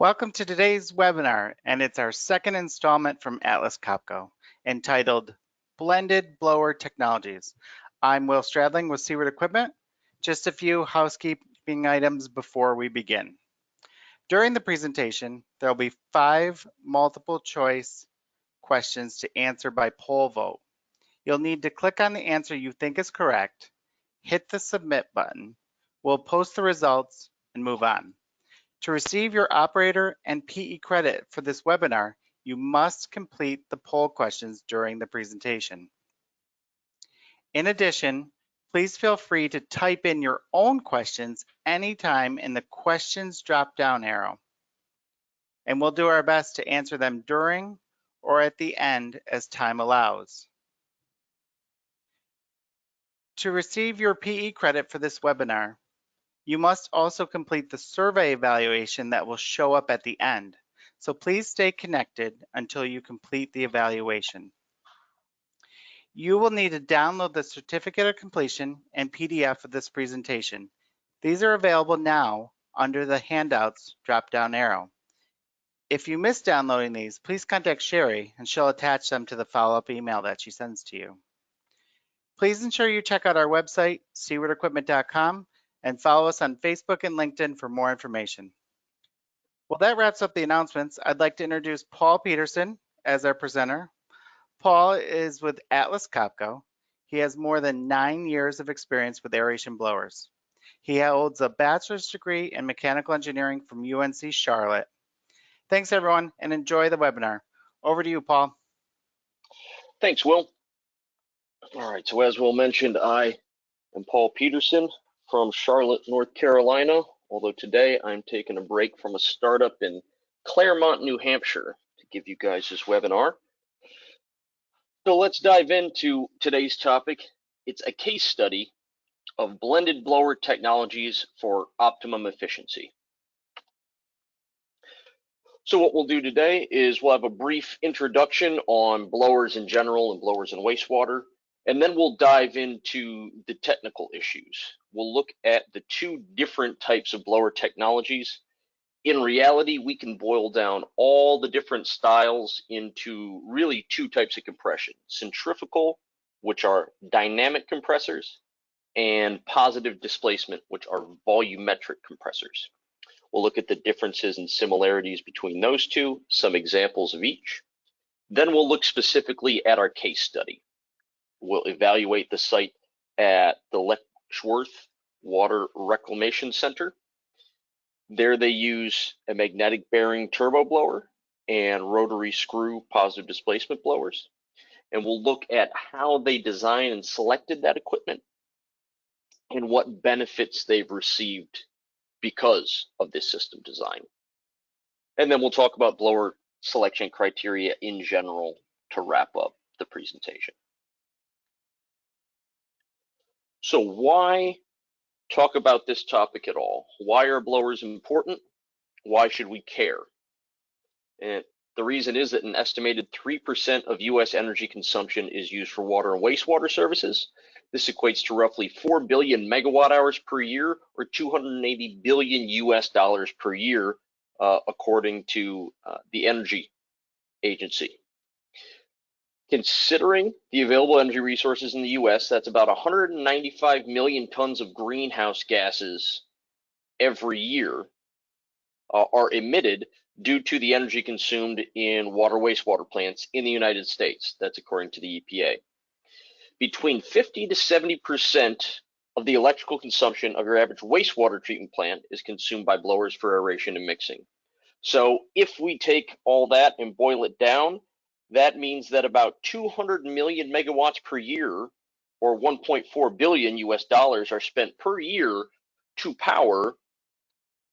Welcome to today's webinar, and it's our second installment from Atlas Copco, entitled Blended Blower Technologies. I'm Will Stradling with Siewert Equipment. Just a few housekeeping items before we begin. During the presentation, there will be 5 multiple choice questions to answer by poll vote. You'll need to click on the answer you think is correct, hit the submit button. We'll post the results and move on. To receive your operator and PE credit for this webinar, you must complete the poll questions during the presentation. In addition, please feel free to type in your own questions anytime in the questions drop-down arrow, and we'll do our best to answer them during or at the end as time allows. To receive your PE credit for this webinar, you must also complete the survey evaluation that will show up at the end. So please stay connected until you complete the evaluation. You will need to download the certificate of completion and PDF of this presentation. These are available now under the handouts drop-down arrow. If you miss downloading these, please contact Sherry and she'll attach them to the follow-up email that she sends to you. Please ensure you check out our website, siewertequipment.com, and follow us on Facebook and LinkedIn for more information. Well, that wraps up the announcements. I'd like to introduce Paul Petersen as our presenter. Paul is with Atlas Copco. He has more than 9 years of experience with aeration blowers. He holds a bachelor's degree in mechanical engineering from UNC Charlotte. Thanks, everyone, and enjoy the webinar. Over to you, Paul. Thanks, Will. All right, so as Will mentioned, I am Paul Petersen from Charlotte, North Carolina, although today I'm taking a break from a startup in Claremont, New Hampshire to give you guys this webinar. So let's dive into today's topic. It's a case study of blended blower technologies for optimum efficiency. So what we'll do today is we'll have a brief introduction on blowers in general and blowers in wastewater, and then we'll dive into the technical issues. We'll look at the 2 different types of blower technologies. In reality, we can boil down all the different styles into really 2 types of compression: centrifugal, which are dynamic compressors, and positive displacement, which are volumetric compressors. We'll look at the differences and similarities between those 2, some examples of each. Then we'll look specifically at our case study. We'll evaluate the site at the Letchworth Water Reclamation Center. There they use a magnetic bearing turbo blower and rotary screw positive displacement blowers. And we'll look at how they designed and selected that equipment and what benefits they've received because of this system design. And then we'll talk about blower selection criteria in general to wrap up the presentation. So why talk about this topic at all? Why are blowers important? Why should we care? And the reason is that an estimated 3% of US energy consumption is used for water and wastewater services. This equates to roughly 4 billion megawatt hours per year, or $280 billion US per year, according to the Energy Agency. Considering the available energy resources in the US, that's about 195 million tons of greenhouse gases every year are emitted due to the energy consumed in water wastewater plants in the United States. That's according to the EPA. Between 50 to 70% of the electrical consumption of your average wastewater treatment plant is consumed by blowers for aeration and mixing. So if we take all that and boil it down, that means that about 200 million megawatts per year, or 1.4 billion US dollars, are spent per year to power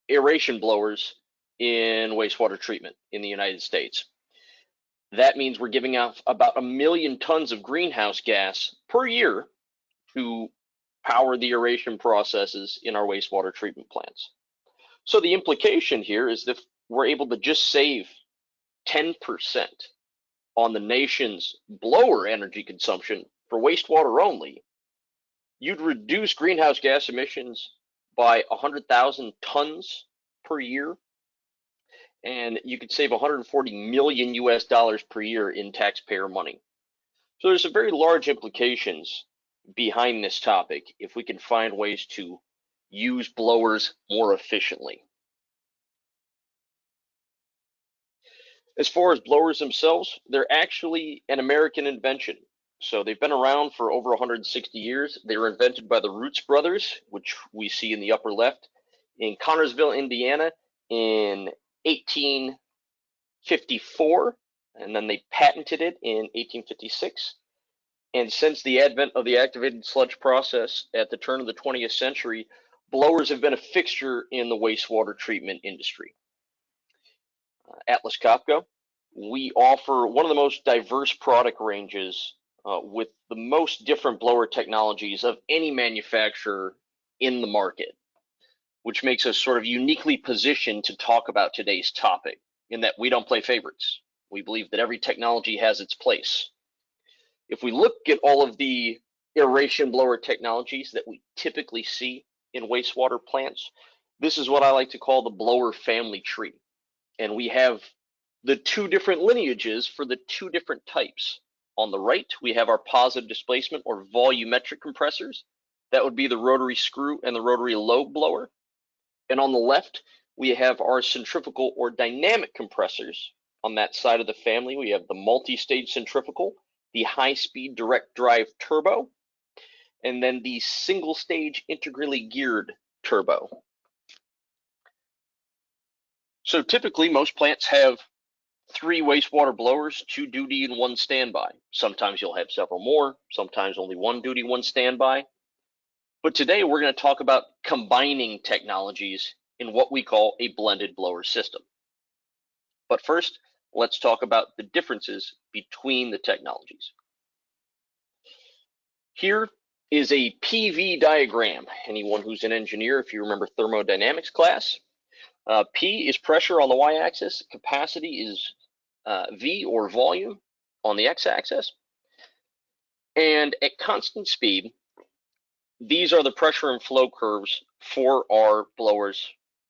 aeration blowers in wastewater treatment in the United States. That means we're giving off about 1 million tons of greenhouse gas per year to power the aeration processes in our wastewater treatment plants. So the implication here is that if we're able to just save 10% on the nation's blower energy consumption for wastewater only, you'd reduce greenhouse gas emissions by 100,000 tons per year. and you could save 140 million US dollars per year in taxpayer money. So there's some very large implications behind this topic if we can find ways to use blowers more efficiently. As far as blowers themselves, they're actually an American invention. So they've been around for over 160 years. They were invented by the Roots brothers, which we see in the upper left, in Connersville, Indiana in 1854, and then they patented it in 1856. And since the advent of the activated sludge process at the turn of the 20th century, blowers have been a fixture in the wastewater treatment industry. Atlas Copco, we offer one of the most diverse product ranges with the most different blower technologies of any manufacturer in the market, which makes us sort of uniquely positioned to talk about today's topic in that we don't play favorites. We believe that every technology has its place. If we look at all of the aeration blower technologies that we typically see in wastewater plants, this is what I like to call the blower family tree. And we have the two different lineages for the two different types. On the right, we have our positive displacement or volumetric compressors. That would be the rotary screw and the rotary lobe blower. And on the left, we have our centrifugal or dynamic compressors. On that side of the family, we have the multi-stage centrifugal, the high-speed direct drive turbo, and then the single-stage integrally geared turbo. So typically, most plants have 3 wastewater blowers, 2 duty and 1 standby. Sometimes you'll have several more, sometimes only 1 duty, 1 standby. But today we're going to talk about combining technologies in what we call a blended blower system. But first, let's talk about the differences between the technologies. Here is a PV diagram. Anyone who's an engineer, if you remember thermodynamics class, P is pressure on the y-axis, capacity is V or volume on the x-axis, and at constant speed, these are the pressure and flow curves for our blowers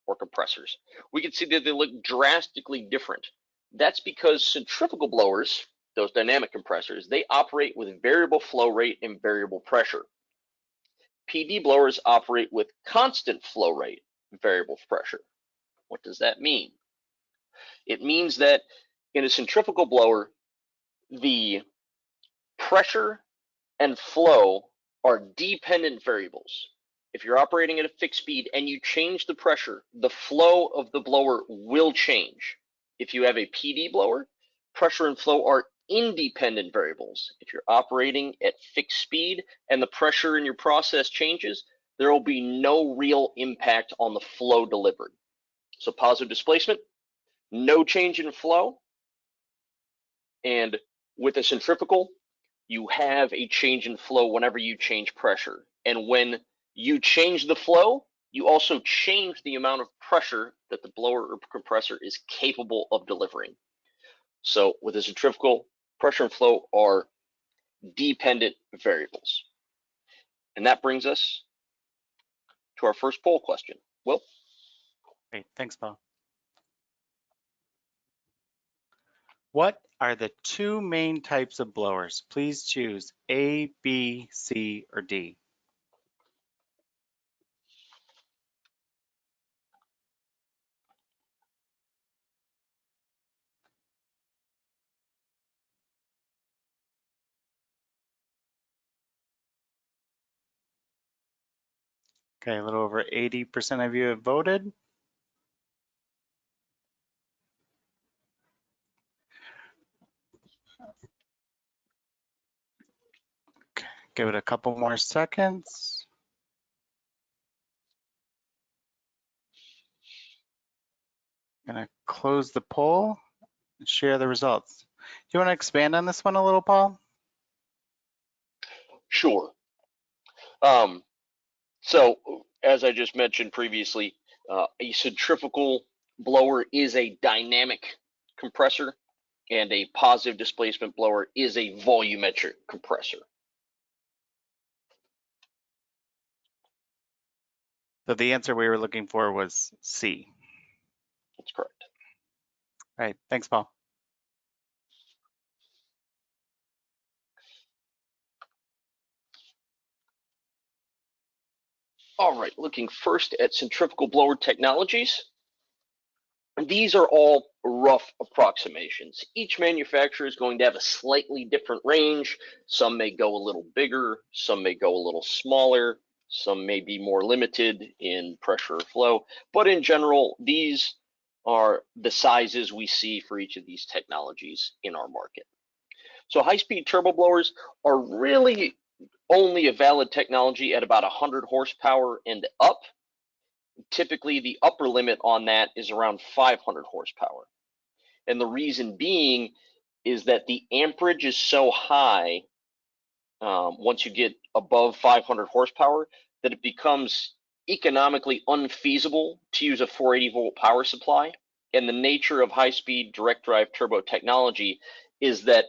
or compressors. We can see that they look drastically different. That's because centrifugal blowers, those dynamic compressors, they operate with variable flow rate and variable pressure. PD blowers operate with constant flow rate, variable pressure. What does that mean? It means that in a centrifugal blower, the pressure and flow are dependent variables. If you're operating at a fixed speed and you change the pressure, the flow of the blower will change. If you have a PD blower, pressure and flow are independent variables. If you're operating at fixed speed and the pressure in your process changes, there will be no real impact on the flow delivered. So positive displacement, no change in flow. And with a centrifugal, you have a change in flow whenever you change pressure. And when you change the flow, you also change the amount of pressure that the blower or compressor is capable of delivering. So with a centrifugal, pressure and flow are dependent variables. And that brings us to our first poll question. Will? Great, thanks, Paul. What are the 2 main types of blowers? Please choose A, B, C, or D. Okay, a little over 80% of you have voted. Okay, give it a couple more seconds. I'm gonna close the poll and share the results. Do you want to expand on this one a little, Paul? Sure. So as I just mentioned previously, a centrifugal blower is a dynamic compressor and a positive displacement blower is a volumetric compressor. So the answer we were looking for was C. That's correct. Right. Thanks, Paul. All right, looking first at centrifugal blower technologies. These are all rough approximations. Each manufacturer is going to have a slightly different range. Some may go a little bigger, some may go a little smaller, some may be more limited in pressure or flow, but in general, these are the sizes we see for each of these technologies in our market. So high-speed turbo blowers are really only a valid technology at about 100 horsepower and up. Typically, the upper limit on that is around 500 horsepower. And the reason being is that the amperage is so high once you get above 500 horsepower that it becomes economically unfeasible to use a 480 volt power supply. And the nature of high-speed direct drive turbo technology is that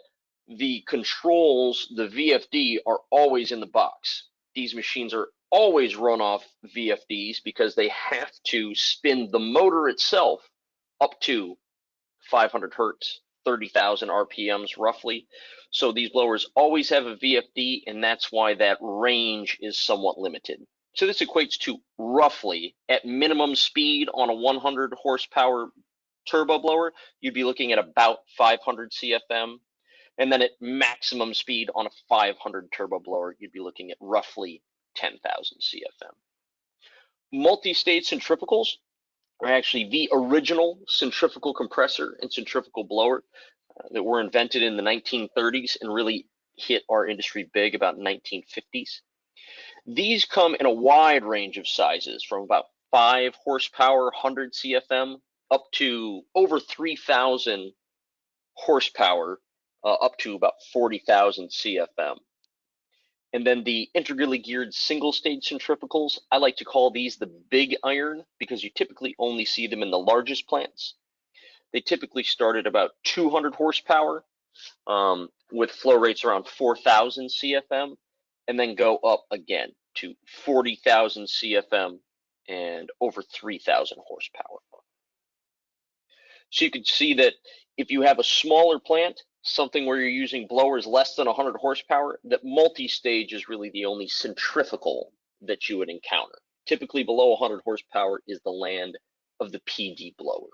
the controls, the VFD, are always in the box. These machines are always run off VFDs because they have to spin the motor itself up to 500 hertz, 30,000 RPMs roughly. So these blowers always have a VFD, and that's why that range is somewhat limited. So this equates to roughly, at minimum speed on a 100 horsepower turbo blower, you'd be looking at about 500 CFM. And then at maximum speed on a 500 turbo blower, you'd be looking at roughly 10,000 CFM. Multi-stage centrifugals are actually the original centrifugal compressor and centrifugal blower that were invented in the 1930s and really hit our industry big about 1950s. These come in a wide range of sizes from about 5 horsepower, 100 CFM, up to over 3,000 horsepower, up to about 40,000 CFM. And then the integrally geared single stage centrifugals, I like to call these the big iron because you typically only see them in the largest plants. They typically start at about 200 horsepower with flow rates around 4,000 CFM, and then go up again to 40,000 CFM and over 3,000 horsepower. So you can see that if you have a smaller plant, something where you're using blowers less than 100 horsepower, that multi-stage is really the only centrifugal that you would encounter. Typically below 100 horsepower is the land of the PD blower.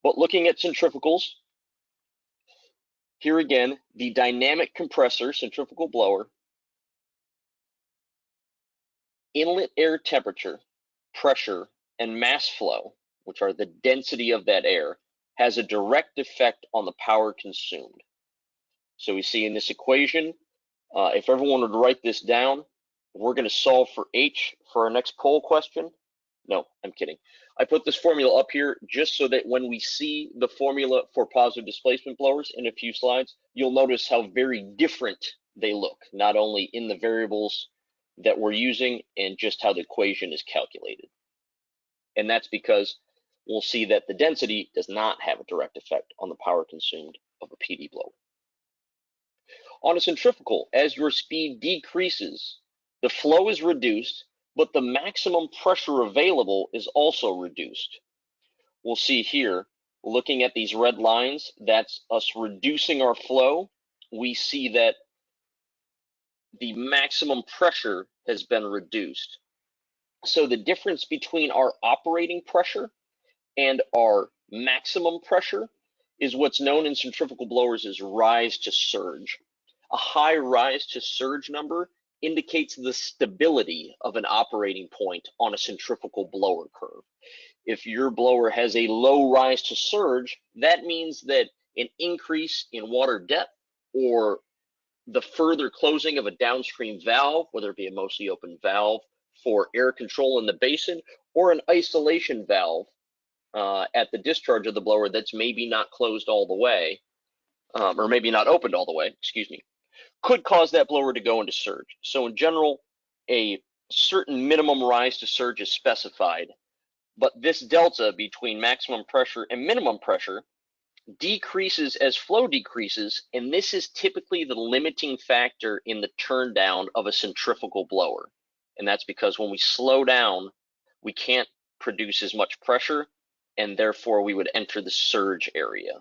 But looking at centrifugals, here again, the dynamic compressor centrifugal blower, inlet air temperature, pressure, and mass flow, which are the density of that air, has a direct effect on the power consumed. So we see in this equation, if everyone would write this down, we're going to solve for H for our next poll question. No, I'm kidding. I put this formula up here just so that when we see the formula for positive displacement blowers in a few slides, you'll notice how very different they look, not only in the variables that we're using and just how the equation is calculated. And that's because we'll see that the density does not have a direct effect on the power consumed of a PD blower. On a centrifugal, as your speed decreases, the flow is reduced, but the maximum pressure available is also reduced. We'll see here, looking at these red lines, that's us reducing our flow. We see that the maximum pressure has been reduced. So the difference between our operating pressure and our maximum pressure is what's known in centrifugal blowers as rise to surge. A high rise to surge number indicates the stability of an operating point on a centrifugal blower curve. If your blower has a low rise to surge, that means that an increase in water depth or the further closing of a downstream valve, whether it be a mostly open valve for air control in the basin or an isolation valve at the discharge of the blower that's maybe not closed all the way, or maybe not opened all the way, excuse me, could cause that blower to go into surge. So in general, a certain minimum rise to surge is specified, but this delta between maximum pressure and minimum pressure decreases as flow decreases, and this is typically the limiting factor in the turn down of a centrifugal blower. And that's because when we slow down, we can't produce as much pressure, and therefore we would enter the surge area.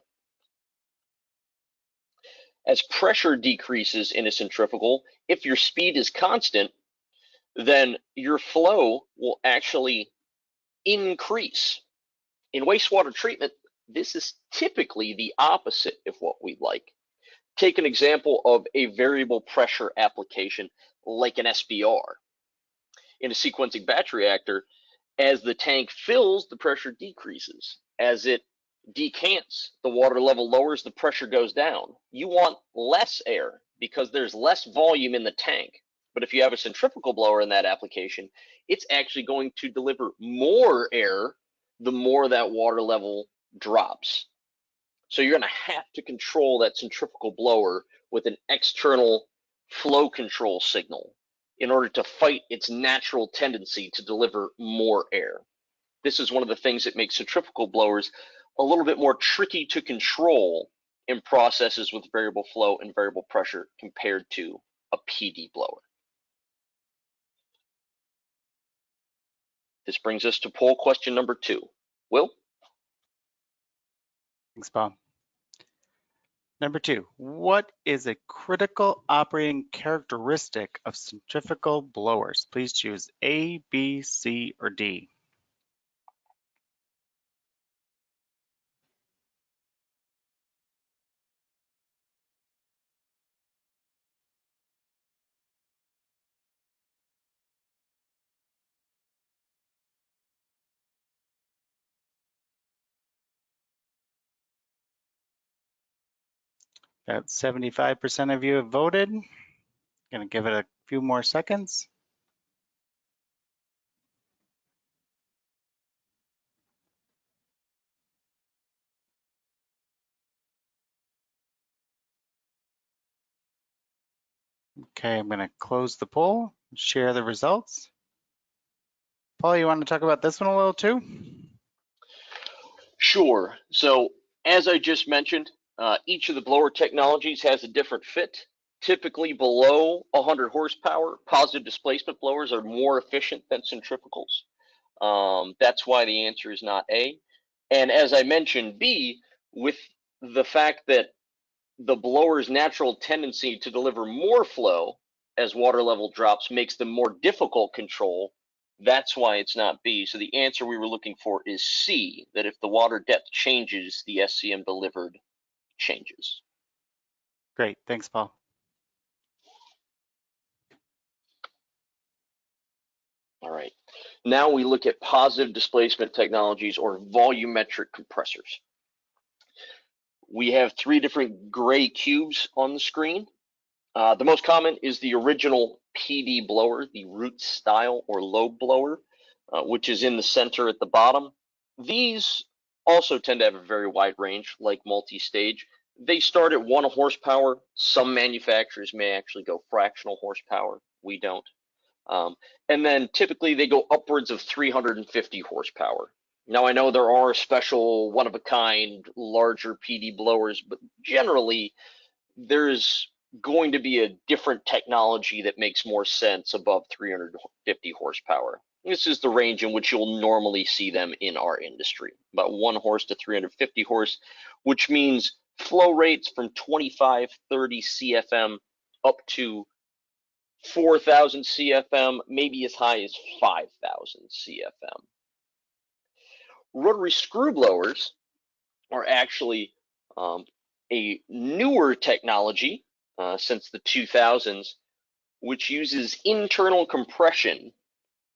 As pressure decreases in a centrifugal, if your speed is constant, then your flow will actually increase. In wastewater treatment, this is typically the opposite of what we'd like. Take an example of a variable pressure application like an SBR. In a sequencing batch reactor, as the tank fills, the pressure decreases. As it decants, the water level lowers, the pressure goes down. You want less air because there's less volume in the tank. But if you have a centrifugal blower in that application, it's actually going to deliver more air the more that water level drops. So you're going to have to control that centrifugal blower with an external flow control signal in order to fight its natural tendency to deliver more air. This is one of the things that makes centrifugal blowers a little bit more tricky to control in processes with variable flow and variable pressure compared to a PD blower. This brings us to poll question number 2. Will? Thanks, Paul. Number 2, what is a critical operating characteristic of centrifugal blowers? Please choose A, B, C, or D. About 75% of you have voted. Gonna give it a few more seconds. Okay, I'm gonna close the poll, share the results. Paul, you want to talk about this one a little too? Sure. So as I just mentioned, each of the blower technologies has a different fit. Typically below 100 horsepower, positive displacement blowers are more efficient than centrifugals. That's why the answer is not A. And as I mentioned, B, with the fact that the blower's natural tendency to deliver more flow as water level drops makes them more difficult control. That's why it's not B. So the answer we were looking for is C, that if the water depth changes, the SCM delivered changes. Great, thanks, Paul. All right. Now we look at positive displacement technologies or volumetric compressors. We have 3 different gray cubes on the screen. The most common is the original PD blower, the root style or lobe blower, which is in the center at the bottom. These also tend to have a very wide range, like multi-stage. They start at 1 horsepower. Some manufacturers may actually go fractional horsepower. We don't. And then typically they go upwards of 350 horsepower. Now I know there are special one-of-a-kind larger PD blowers, but generally there's going to be a different technology that makes more sense above 350 horsepower. This is the range in which you'll normally see them in our industry, about 1 horse to 350 horse, which means flow rates from 25, 30 CFM up to 4,000 CFM, maybe as high as 5,000 CFM. Rotary screw blowers are actually a newer technology since the 2000s, which uses internal compression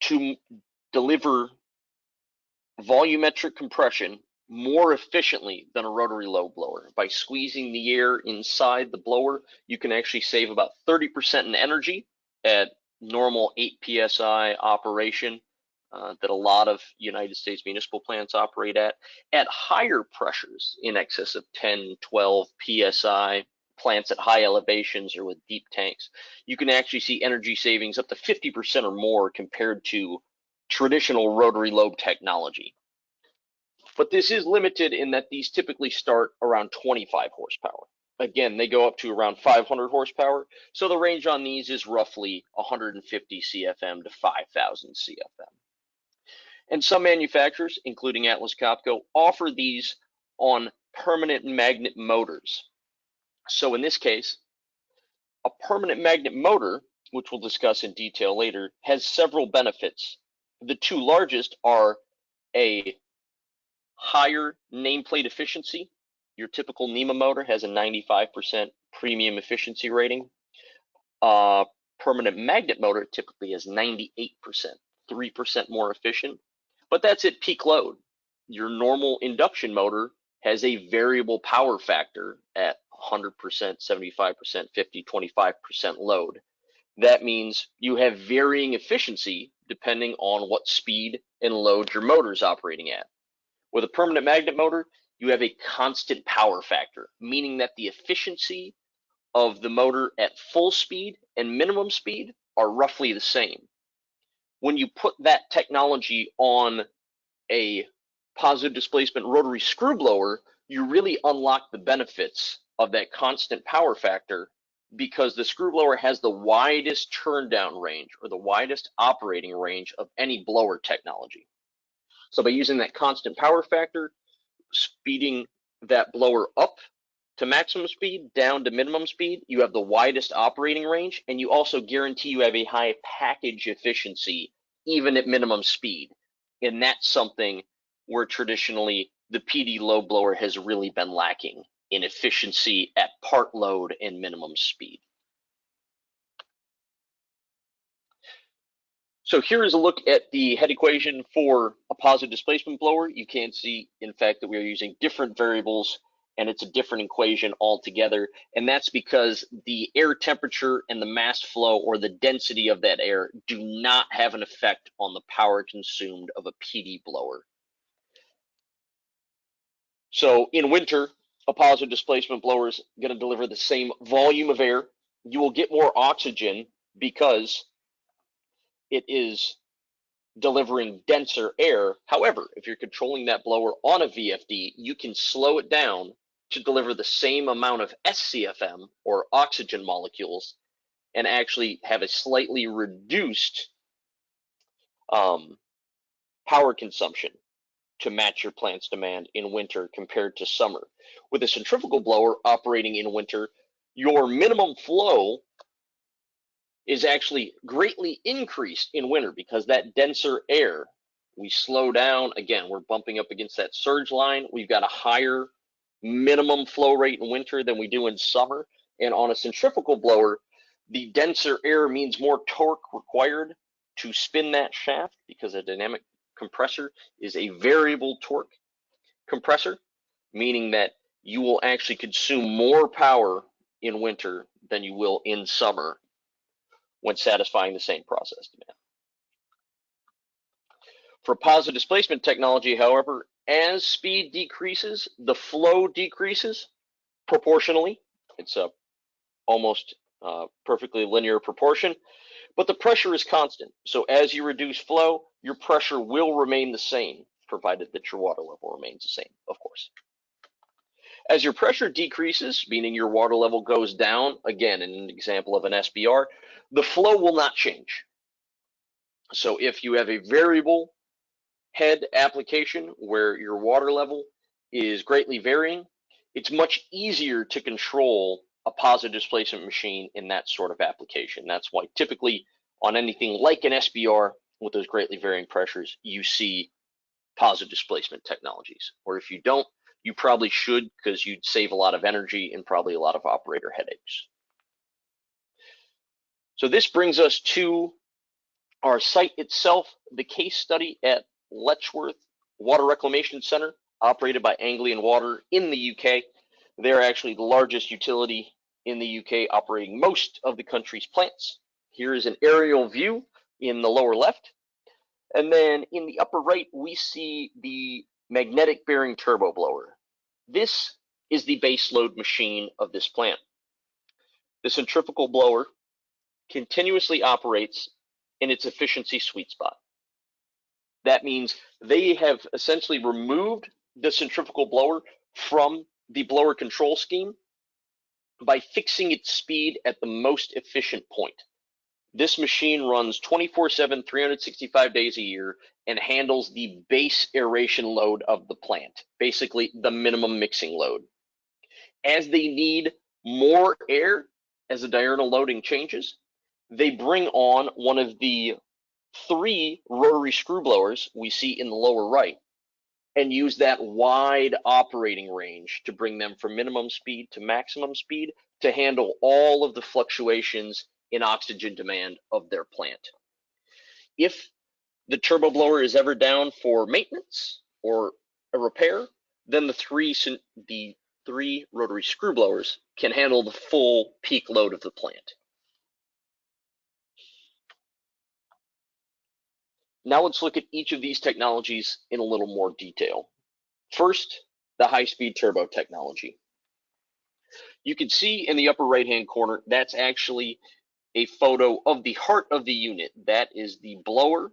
to deliver volumetric compression more efficiently than a rotary lobe blower. By squeezing the air inside the blower, you can actually save about 30% in energy at normal 8 PSI operation that a lot of United States municipal plants operate at higher pressures in excess of 10, 12 PSI, plants at high elevations or with deep tanks. You can actually see energy savings up to 50% or more compared to traditional rotary lobe technology. But this is limited in that these typically start around 25 horsepower. Again, they go up to around 500 horsepower. So the range on these is roughly 150 CFM to 5,000 CFM. And some manufacturers, including Atlas Copco, offer these on permanent magnet motors. So in this case, a permanent magnet motor, which we'll discuss in detail later, has several benefits. The two largest are a higher nameplate efficiency. Your typical NEMA motor has a 95% premium efficiency rating. Permanent magnet motor typically has 98%, 3% more efficient, but that's at peak load. Your normal induction motor has a variable power factor at 100%, 75%, 50, 25% load. That means you have varying efficiency depending on what speed and load your motor is operating at. With a permanent magnet motor, you have a constant power factor, meaning that the efficiency of the motor at full speed and minimum speed are roughly the same. When you put that technology on a positive displacement rotary screw blower, you really unlock the benefits of that constant power factor, because the screw blower has the widest turn down range, or the widest operating range of any blower technology. So by using that constant power factor, speeding that blower up to maximum speed, down to minimum speed, you have the widest operating range, and you also guarantee you have a high package efficiency even at minimum speed. And that's something where traditionally the PD load blower has really been lacking in efficiency at part load and minimum speed. So here is a look at the head equation for a positive displacement blower. You can see, in fact, that we are using different variables, and it's a different equation altogether. And that's because the air temperature and the mass flow, or the density of that air, do not have an effect on the power consumed of a PD blower. So in winter, a positive displacement blower is going to deliver the same volume of air. You will get more oxygen because it is delivering denser air. However, if you're controlling that blower on a VFD, you can slow it down to deliver the same amount of SCFM, or oxygen molecules, and actually have a slightly reduced power consumption to match your plant's demand in winter compared to summer. With a centrifugal blower operating in winter, your minimum flow is actually greatly increased in winter because that denser air, we slow down. Again, we're bumping up against that surge line. We've got a higher minimum flow rate in winter than we do in summer. And on a centrifugal blower, the denser air means more torque required to spin that shaft, because a dynamic compressor is a variable torque compressor, meaning that you will actually consume more power in winter than you will in summer when satisfying the same process demand. For positive displacement technology, however, as speed decreases, the flow decreases proportionally. It's a almost perfectly linear proportion, but the pressure is constant. So as you reduce flow, your pressure will remain the same, provided that your water level remains the same, of course. As your pressure decreases, meaning your water level goes down, again, in an example of an SBR, the flow will not change. So if you have a variable head application where your water level is greatly varying, it's much easier to control a positive displacement machine in that sort of application. That's why typically on anything like an SBR with those greatly varying pressures, you see positive displacement technologies. Or if you don't, you probably should, because you'd save a lot of energy and probably a lot of operator headaches. So this brings us to our site itself, the case study at Letchworth Water Reclamation Center, operated by Anglian Water in the UK. They're actually the largest utility in the UK, operating most of the country's plants. Here is an aerial view in the lower left. And then in the upper right, we see the magnetic bearing turbo blower. This is the base load machine of this plant. The centrifugal blower continuously operates in its efficiency sweet spot. That means they have essentially removed the centrifugal blower from the blower control scheme by fixing its speed at the most efficient point. This machine runs 24/7, 365 days a year, and handles the base aeration load of the plant, basically the minimum mixing load. As they need more air, as the diurnal loading changes, they bring on one of the 3 rotary screw blowers we see in the lower right and use that wide operating range to bring them from minimum speed to maximum speed to handle all of the fluctuations in oxygen demand of their plant. If the turbo blower is ever down for maintenance or a repair, then the three rotary screw blowers can handle the full peak load of the plant. Now let's look at each of these technologies in a little more detail. First, the high-speed turbo technology. You can see in the upper right-hand corner, that's actually a photo of the heart of the unit. That is the blower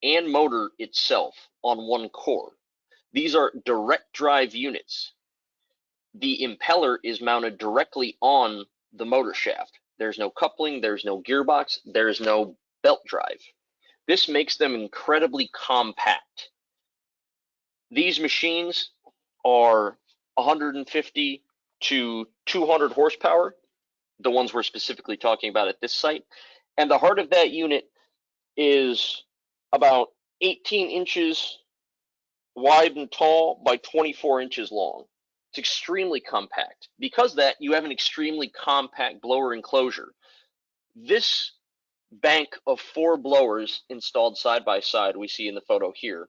and motor itself on one core. These are direct drive units. The impeller is mounted directly on the motor shaft. There's no coupling, there's no gearbox, there's no belt drive. This makes them incredibly compact. These machines are 150 to 200 horsepower, the ones we're specifically talking about at this site. And the heart of that unit is about 18 inches wide and tall by 24 inches long. It's extremely compact. Because of that, you have an extremely compact blower enclosure. This bank of 4 blowers installed side by side, we see in the photo here,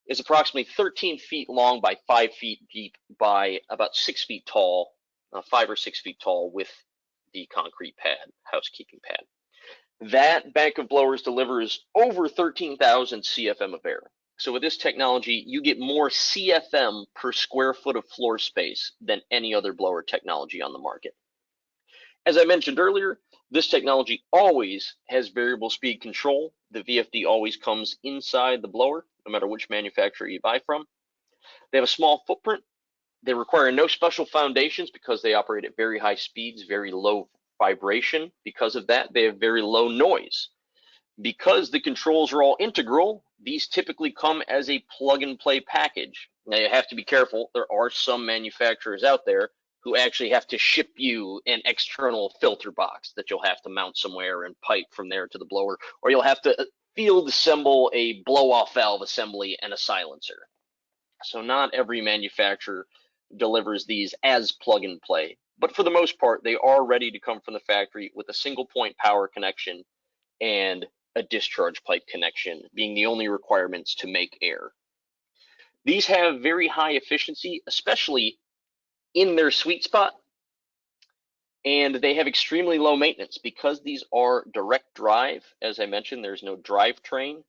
is approximately 13 feet long by 5 feet deep by about 6 feet tall, 5 or 6 feet tall with the concrete pad, housekeeping pad. That bank of blowers delivers over 13,000 CFM of air. So with this technology, you get more CFM per square foot of floor space than any other blower technology on the market. As I mentioned earlier, this technology always has variable speed control. The VFD always comes inside the blower, no matter which manufacturer you buy from. They have a small footprint. They require no special foundations because they operate at very high speeds, very low vibration. Because of that, they have very low noise. Because the controls are all integral, these typically come as a plug-and-play package. Now, you have to be careful. There are some manufacturers out there who actually have to ship you an external filter box that you'll have to mount somewhere and pipe from there to the blower, or you'll have to field assemble a blow-off valve assembly and a silencer. So not every manufacturer delivers these as plug-and-play, but for the most part, they are ready to come from the factory with a single-point power connection and a discharge pipe connection being the only requirements to make air. These have very high efficiency, especially in their sweet spot, and they have extremely low maintenance because these are direct drive. As I mentioned, there's no drivetrain.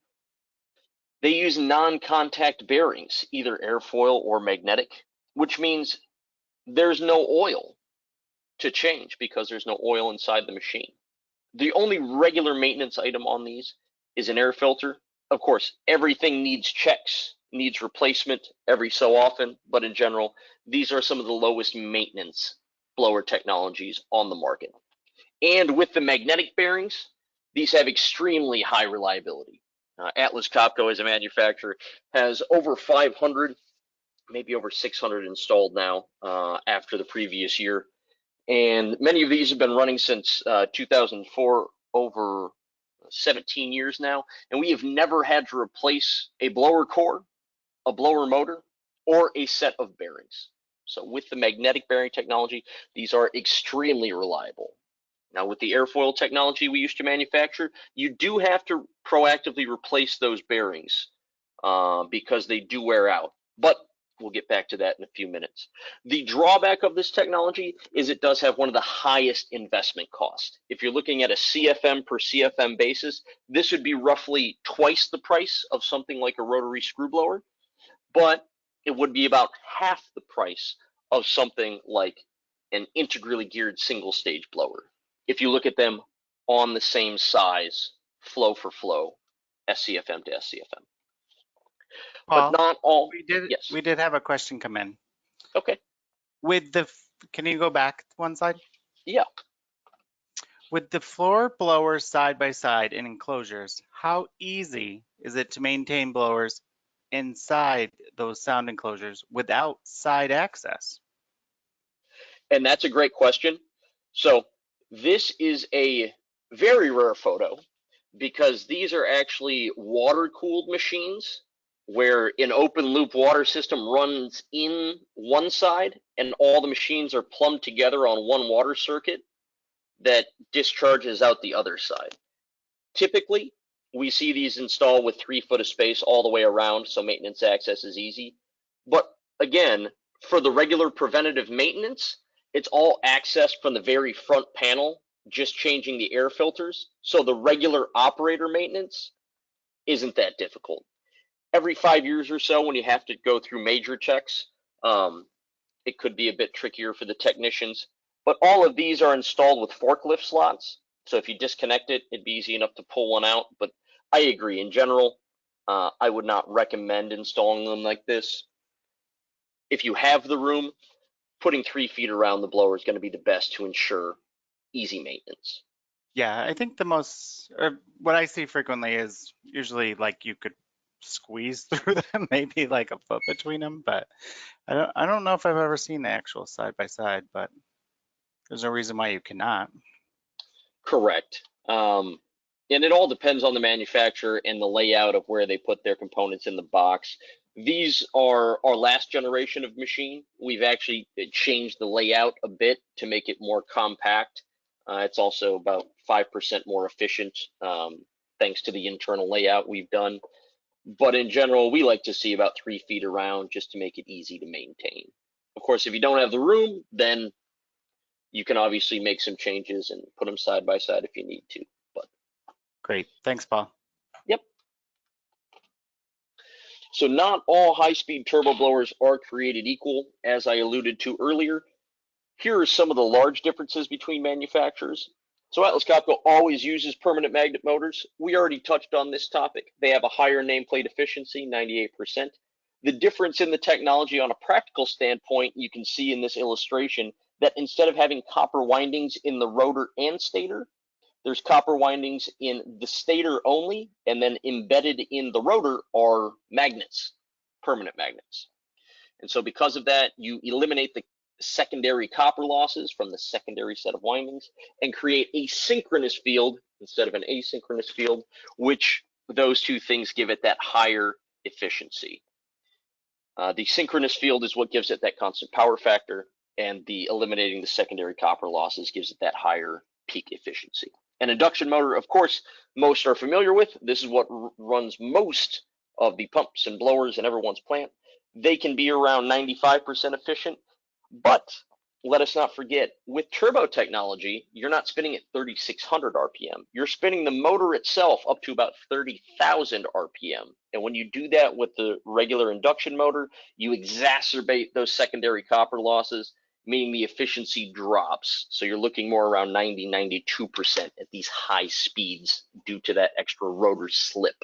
They use non-contact bearings, either airfoil or magnetic, which means there's no oil to change because there's no oil inside the machine. The only regular maintenance item on these is an air filter. Of course, everything needs checks, needs replacement every so often, but in general, these are some of the lowest maintenance blower technologies on the market. And with the magnetic bearings, these have extremely high reliability. Atlas Copco, as a manufacturer, has over 500, maybe over 600 installed now after the previous year. And many of these have been running since 2004, over 17 years now. And we have never had to replace a blower core, a blower motor, or a set of bearings. So with the magnetic bearing technology, these are extremely reliable. Now with the airfoil technology we used to manufacture, you do have to proactively replace those bearings because they do wear out. But we'll get back to that in a few minutes. The drawback of this technology is it does have one of the highest investment costs. If you're looking at a CFM per CFM basis, this would be roughly twice the price of something like a rotary screw blower, but it would be about half the price of something like an integrally geared single stage blower. If you look at them on the same size, flow for flow, SCFM to SCFM. Paul, But not all. Yes. We did have a question come in. Okay. Can you go back one slide? Yeah. With the floor blowers side by side in enclosures, how easy is it to maintain blowers inside those sound enclosures without side access? And that's a great question. So this is a very rare photo because these are actually water-cooled machines where an open loop water system runs in one side and all the machines are plumbed together on one water circuit that discharges out the other side. Typically, we see these installed with 3 foot of space all the way around, so maintenance access is easy. But again, for the regular preventative maintenance, it's all accessed from the very front panel, just changing the air filters. So the regular operator maintenance isn't that difficult. Every 5 years or so, when you have to go through major checks, it could be a bit trickier for the technicians. But all of these are installed with forklift slots. So if you disconnect it, it'd be easy enough to pull one out. But I agree, in general, I would not recommend installing them like this. If you have the room, putting 3 feet around the blower is going to be the best to ensure easy maintenance. Yeah, I think the most, or what I see frequently is usually like you could squeeze through them, maybe like a foot between them, but I don't know if I've ever seen the actual side by side, but there's no reason why you cannot. Correct. And it all depends on the manufacturer and the layout of where they put their components in the box. These are our last generation of machine. We've actually changed the layout a bit to make it more compact. It's also about 5% more efficient, thanks to the internal layout we've done. But in general, we like to see about 3 feet around just to make it easy to maintain. Of course, if you don't have the room, then you can obviously make some changes and put them side by side if you need to. But Great, thanks, Paul. yep. So not all high-speed turbo blowers are created equal, as I alluded to earlier. Here are some of the large differences between manufacturers. So Atlas Copco always uses permanent magnet motors. We already touched on this topic. They have a higher nameplate efficiency, 98%. The difference in the technology on a practical standpoint, you can see in this illustration that instead of having copper windings in the rotor and stator, there's copper windings in the stator only, and then embedded in the rotor are magnets, permanent magnets. And so because of that, you eliminate the secondary copper losses from the secondary set of windings and create a synchronous field instead of an asynchronous field, which those two things give it that higher efficiency. The synchronous field is what gives it that constant power factor, and the eliminating the secondary copper losses gives it that higher peak efficiency. An induction motor, of course, most are familiar with. This is what runs most of the pumps and blowers in everyone's plant. They can be around 95% efficient, but let us not forget, with turbo technology, you're not spinning at 3,600 RPM. You're spinning the motor itself up to about 30,000 RPM. And when you do that with the regular induction motor, you exacerbate those secondary copper losses, meaning the efficiency drops. So you're looking more around 90, 92% at these high speeds due to that extra rotor slip.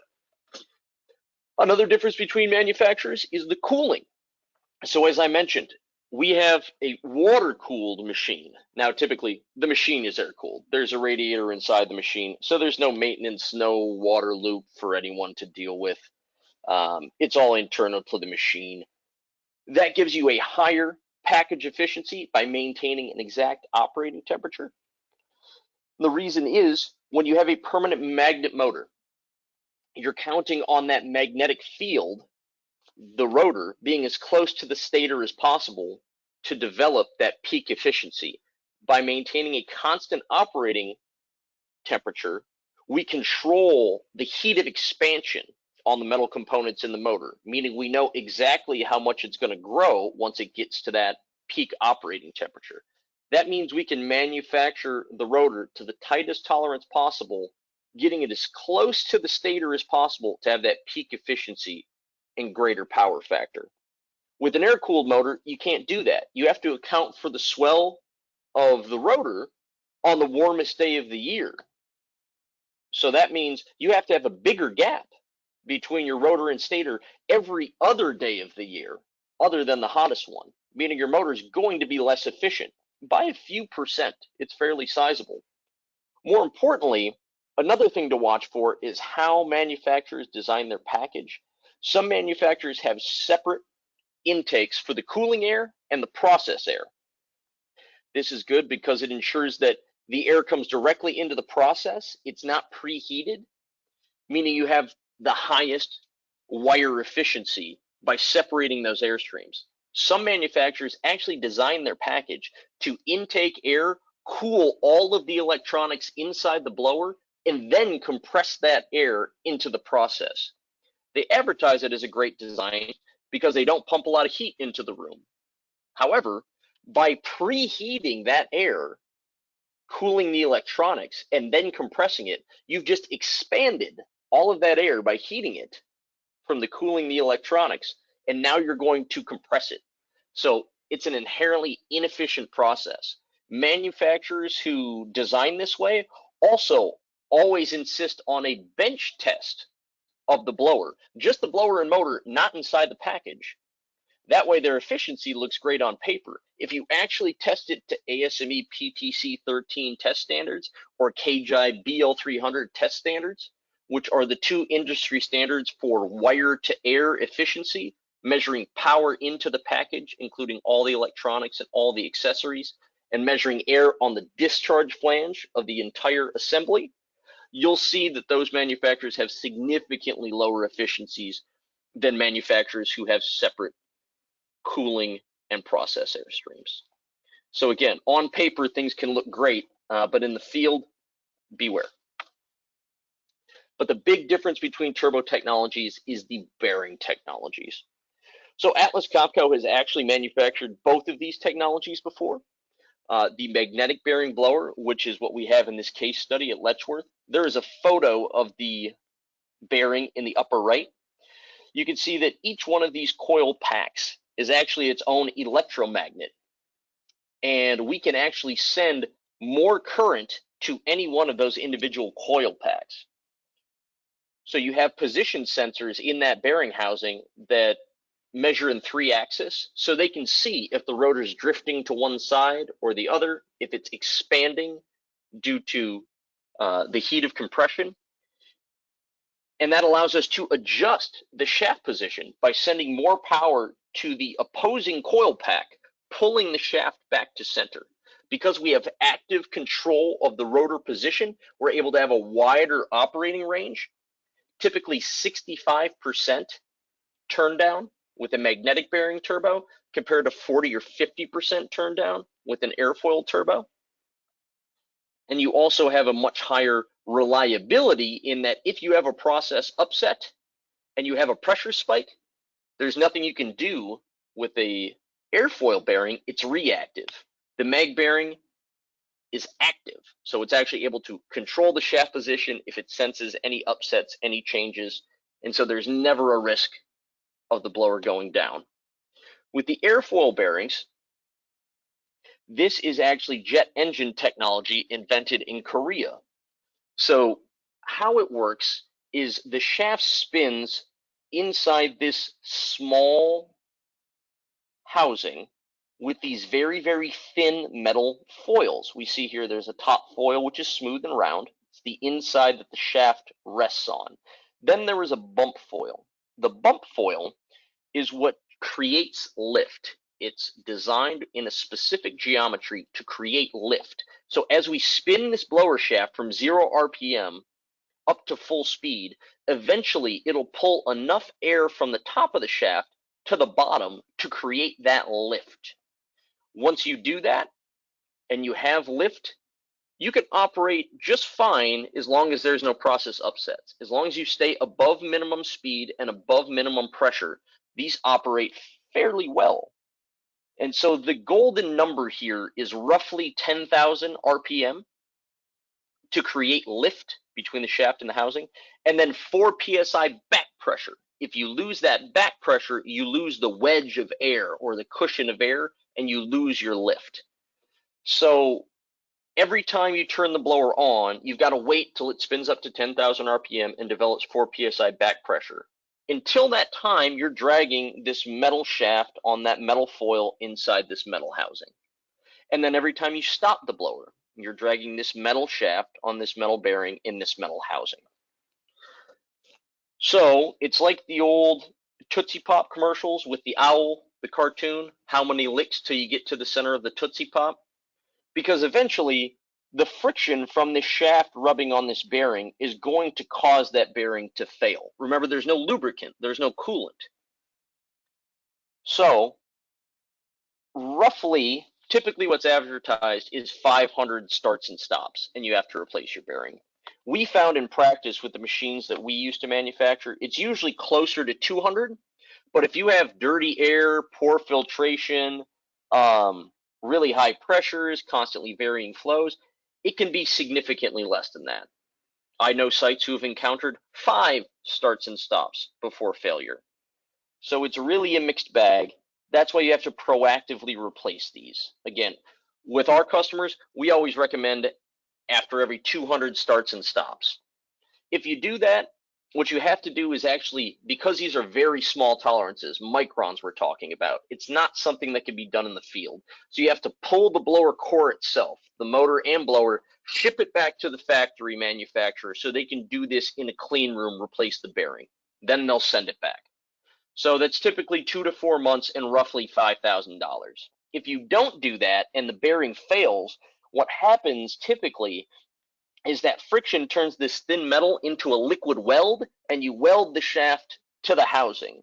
Another difference between manufacturers is the cooling. So as I mentioned, we have a water-cooled machine. Now, typically, the machine is air-cooled. There's a radiator inside the machine, so there's no maintenance, no water loop for anyone to deal with. It's all internal to the machine. That gives you a higher package efficiency by maintaining an exact operating temperature. The reason is when you have a permanent magnet motor, you're counting on that magnetic field, the rotor, being as close to the stator as possible to develop that peak efficiency. By maintaining a constant operating temperature, we control the heat of expansion on the metal components in the motor, meaning we know exactly how much it's going to grow once it gets to that peak operating temperature. That means we can manufacture the rotor to the tightest tolerance possible, getting it as close to the stator as possible to have that peak efficiency and greater power factor. With an air-cooled motor, you can't do that. You have to account for the swell of the rotor on the warmest day of the year. So that means you have to have a bigger gap between your rotor and stator every other day of the year, other than the hottest one, meaning your motor is going to be less efficient by a few percent. It's fairly sizable. More importantly, another thing to watch for is how manufacturers design their package. Some manufacturers have separate intakes for the cooling air and the process air. This is good because it ensures that the air comes directly into the process. It's not preheated, meaning you have the highest wire efficiency by separating those air streams. Some manufacturers actually design their package to intake air, cool all of the electronics inside the blower, and then compress that air into the process. They advertise it as a great design because they don't pump a lot of heat into the room. However, by preheating that air, cooling the electronics, and then compressing it, you've just expanded all of that air by heating it from the cooling the electronics, and now you're going to compress it. So it's an inherently inefficient process. Manufacturers who design this way also always insist on a bench test of the blower, just the blower and motor, not inside the package. That way their efficiency looks great on paper. If you actually test it to ASME PTC 13 test standards or KGI BL300 test standards, which are the two industry standards for wire to air efficiency, measuring power into the package, including all the electronics and all the accessories, and measuring air on the discharge flange of the entire assembly, you'll see that those manufacturers have significantly lower efficiencies than manufacturers who have separate cooling and process air streams. So again, on paper, things can look great, but in the field, beware. But the big difference between turbo technologies is the bearing technologies. So Atlas Copco has actually manufactured both of these technologies before. The magnetic bearing blower, which is what we have in this case study at Letchworth, there is a photo of the bearing in the upper right. You can see that each one of these coil packs is actually its own electromagnet. And we can actually send more current to any one of those individual coil packs. So you have position sensors in that bearing housing that measure in 3-axis, so they can see if the rotor is drifting to one side or the other, if it's expanding due to the heat of compression. And that allows us to adjust the shaft position by sending more power to the opposing coil pack, pulling the shaft back to center. Because we have active control of the rotor position, we're able to have a wider operating range, typically 65% turn down with a magnetic bearing turbo compared to 40 or 50% turn down with an airfoil turbo. And you also have a much higher reliability in that if you have a process upset and you have a pressure spike, there's nothing you can do with a airfoil bearing. It's reactive. The mag bearing is active, so it's actually able to control the shaft position if it senses any upsets, any changes, and so there's never a risk of the blower going down. With the airfoil bearings, this is actually jet engine technology invented in Korea. So how it works is the shaft spins inside this small housing with these very, very thin metal foils. We see here there's a top foil, which is smooth and round. It's the inside that the shaft rests on. Then there is a bump foil. The bump foil is what creates lift. It's designed in a specific geometry to create lift. So as we spin this blower shaft from 0 RPM up to full speed, eventually it'll pull enough air from the top of the shaft to the bottom to create that lift. Once you do that and you have lift, you can operate just fine as long as there's no process upsets. As long as you stay above minimum speed and above minimum pressure, these operate fairly well. And so the golden number here is roughly 10,000 RPM to create lift between the shaft and the housing, and then 4 PSI back pressure. If you lose that back pressure, you lose the wedge of air or the cushion of air, and you lose your lift. So every time you turn the blower on, you've got to wait till it spins up to 10,000 RPM and develops 4 PSI back pressure. Until that time, you're dragging this metal shaft on that metal foil inside this metal housing. And then every time you stop the blower, You're dragging this metal shaft on this metal bearing in this metal housing. So it's like the old Tootsie Pop commercials with the owl, the cartoon, how many licks till you get to the center of the Tootsie Pop? Because eventually the friction from this shaft rubbing on this bearing is going to cause that bearing to fail. Remember, there's no lubricant, there's no coolant. So roughly, typically what's advertised is 500 starts and stops, and you have to replace your bearing. We found in practice with the machines that we used to manufacture, it's usually closer to 200, but if you have dirty air, poor filtration, really high pressures, constantly varying flows, it can be significantly less than that. I know sites who have encountered 5 starts and stops before failure. So it's really a mixed bag. That's why you have to proactively replace these. Again, with our customers, we always recommend after every 200 starts and stops. If you do that, what you have to do is actually, because these are very small tolerances, microns we're talking about, it's not something that can be done in the field. So you have to pull the blower core itself, the motor and blower, ship it back to the factory manufacturer so they can do this in a clean room, replace the bearing. Then they'll send it back. So that's typically 2 to 4 months and roughly $5,000. If you don't do that and the bearing fails, what happens typically is that friction turns this thin metal into a liquid weld, and you weld the shaft to the housing,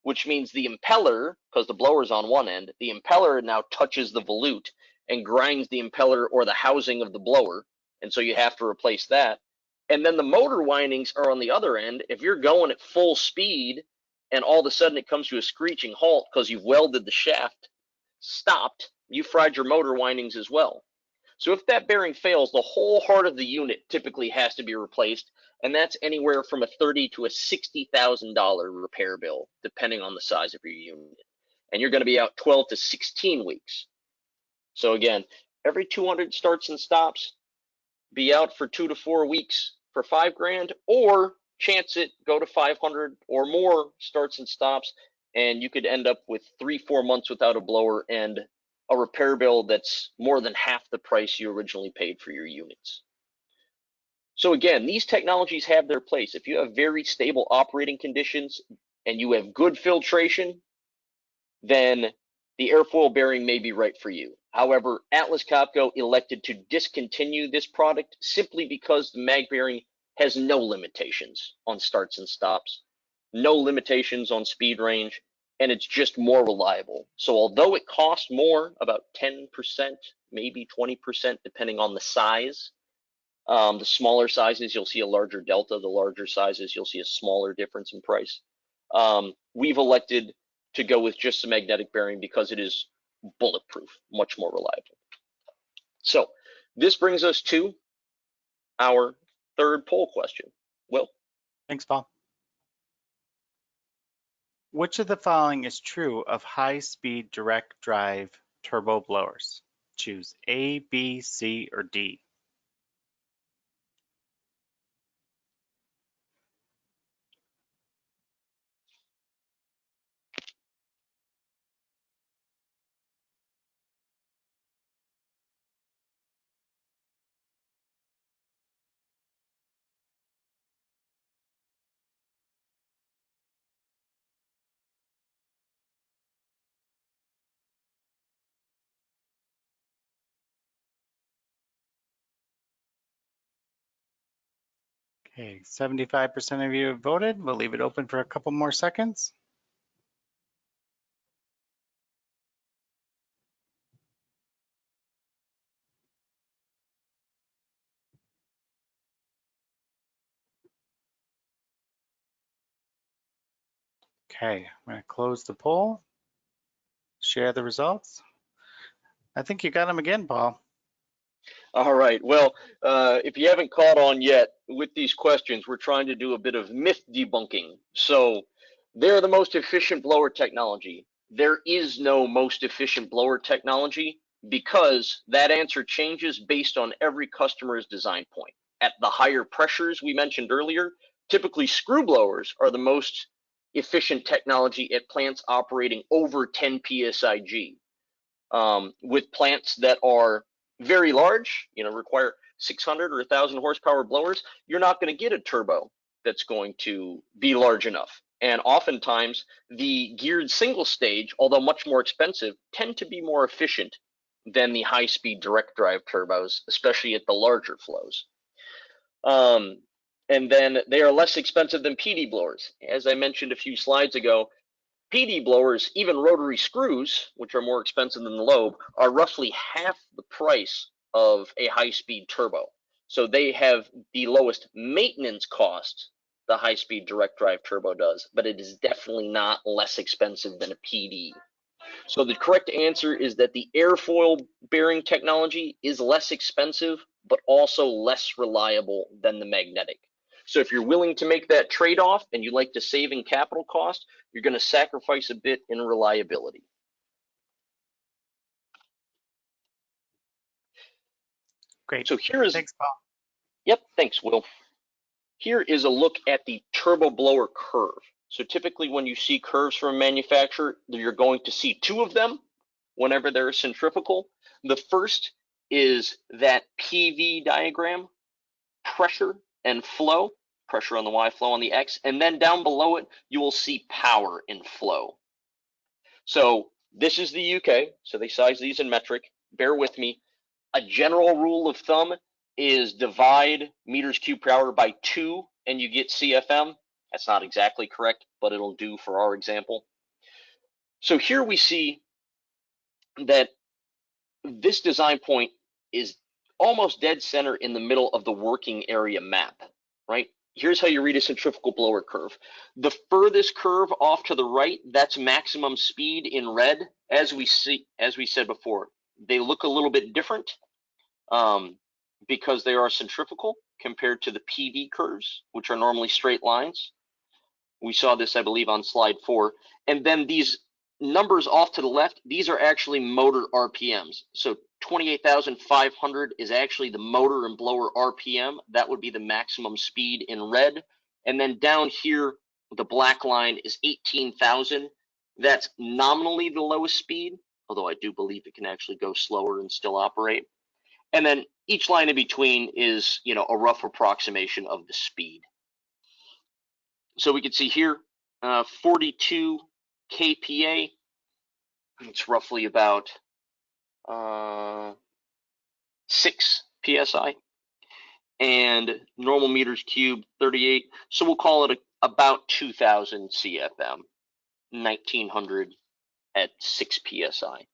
which means the impeller, because the blower's on one end, the impeller now touches the volute and grinds the impeller or the housing of the blower, and so you have to replace that. And then the motor windings are on the other end. If you're going at full speed and all of a sudden it comes to a screeching halt because you've welded the shaft stopped, you fried your motor windings as well. So if that bearing fails, the whole heart of the unit typically has to be replaced, and that's anywhere from a $30,000 to a $60,000 repair bill, depending on the size of your unit. And you're going to be out 12 to 16 weeks. So again, every 200 starts and stops, be out for 2 to 4 weeks for $5,000, or chance it, go to 500 or more starts and stops, and you could end up with 3-4 months without a blower and a repair bill that's more than half the price you originally paid for your units. So again, these technologies have their place. If you have very stable operating conditions and you have good filtration, then the airfoil bearing may be right for you. However, Atlas Copco elected to discontinue this product simply because the mag bearing has no limitations on starts and stops, no limitations on speed range, and it's just more reliable. So although it costs more, about 10%, maybe 20%, depending on the size, the smaller sizes, you'll see a larger delta. The larger sizes, you'll see a smaller difference in price. We've elected to go with just the magnetic bearing because it is bulletproof, much more reliable. So this brings us to our third poll question. Will? Thanks, Paul. Which of the following is true of high-speed direct drive turbo blowers? Choose A, B, C, or D. Okay, 75% of you have voted. We'll leave it open for a couple more seconds. Okay, I'm gonna close the poll, share the results. I think you got them again, Paul. All right. Well, if you haven't caught on yet with these questions, we're trying to do a bit of myth debunking. So they're the most efficient blower technology. There is no most efficient blower technology because that answer changes based on every customer's design point. At the higher pressures we mentioned earlier, typically screw blowers are the most efficient technology at plants operating over 10 psig. With plants that are very large, require 600 or 1,000 horsepower blowers, you're not going to get a turbo that's going to be large enough. And oftentimes, the geared single stage, although much more expensive, tend to be more efficient than the high-speed direct drive turbos, especially at the larger flows. And then they are less expensive than PD blowers. As I mentioned a few slides ago, PD blowers, even rotary screws, which are more expensive than the lobe, are roughly half the price of a high-speed turbo. So they have the lowest maintenance cost the high-speed direct drive turbo does, but it is definitely not less expensive than a PD. So the correct answer is that the airfoil bearing technology is less expensive, but also less reliable than the magnetic. So if you're willing to make that trade-off and you like to save in capital cost, you're going to sacrifice a bit in reliability. Great. So here is, Thanks, Paul. yep, thanks, Will. Here is a look at the turbo blower curve. So typically when you see curves from a manufacturer, you're going to see two of them whenever they're centrifugal. The first is that PV diagram, pressure and flow, pressure on the Y, flow on the X, and then down below it, you will see power and flow. So this is the UK, so they size these in metric. Bear with me. A general rule of thumb is divide meters cubed per hour by 2 and you get CFM. That's not exactly correct, but it'll do for our example. So here we see that this design point is almost dead center in the middle of the working area map, right? Here's how you read a centrifugal blower curve. The furthest curve off to the right, that's maximum speed in red. As we said before, they look a little bit different because they are centrifugal compared to the PV curves, which are normally straight lines. We saw this, I believe, on slide 4. And then these numbers off to the left, these are actually motor RPMs. So 28,500 is actually the motor and blower RPM. That would be the maximum speed in red. And then down here, the black line is 18,000. That's nominally the lowest speed, although I do believe it can actually go slower and still operate. And then each line in between is, a rough approximation of the speed. So we can see here, 42 kPa. It's roughly about 6 psi, and normal meters cubed 38. So we'll call it about 2,000 CFM, 1,900 at 6 psi.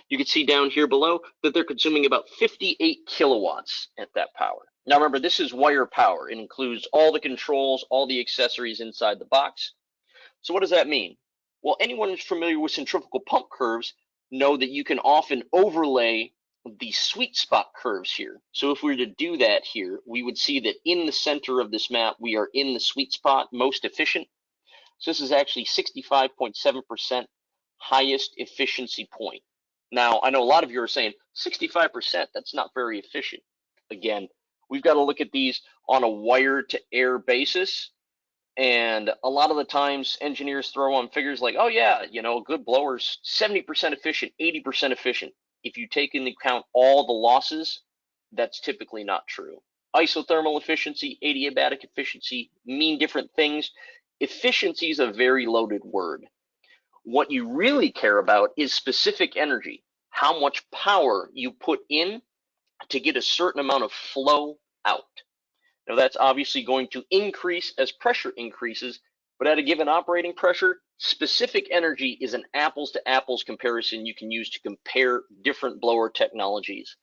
You can see down here below that they're consuming about 58 kilowatts at that power. Now remember, this is wire power. It includes all the controls, all the accessories inside the box. So what does that mean? Well, anyone who's familiar with centrifugal pump curves know that you can often overlay the sweet spot curves here. So if we were to do that here, we would see that in the center of this map, we are in the sweet spot, most efficient. So this is actually 65.7% highest efficiency point. Now, I know a lot of you are saying 65%, that's not very efficient. Again, we've got to look at these on a wire to air basis. And a lot of the times engineers throw on figures like, oh yeah, a good blower's 70% efficient, 80% efficient. If you take into account all the losses, that's typically not true. Isothermal efficiency, adiabatic efficiency mean different things. Efficiency is a very loaded word. What you really care about is specific energy, how much power you put in to get a certain amount of flow out. Now that's obviously going to increase as pressure increases, but at a given operating pressure, specific energy is an apples to apples comparison you can use to compare different blower technologies.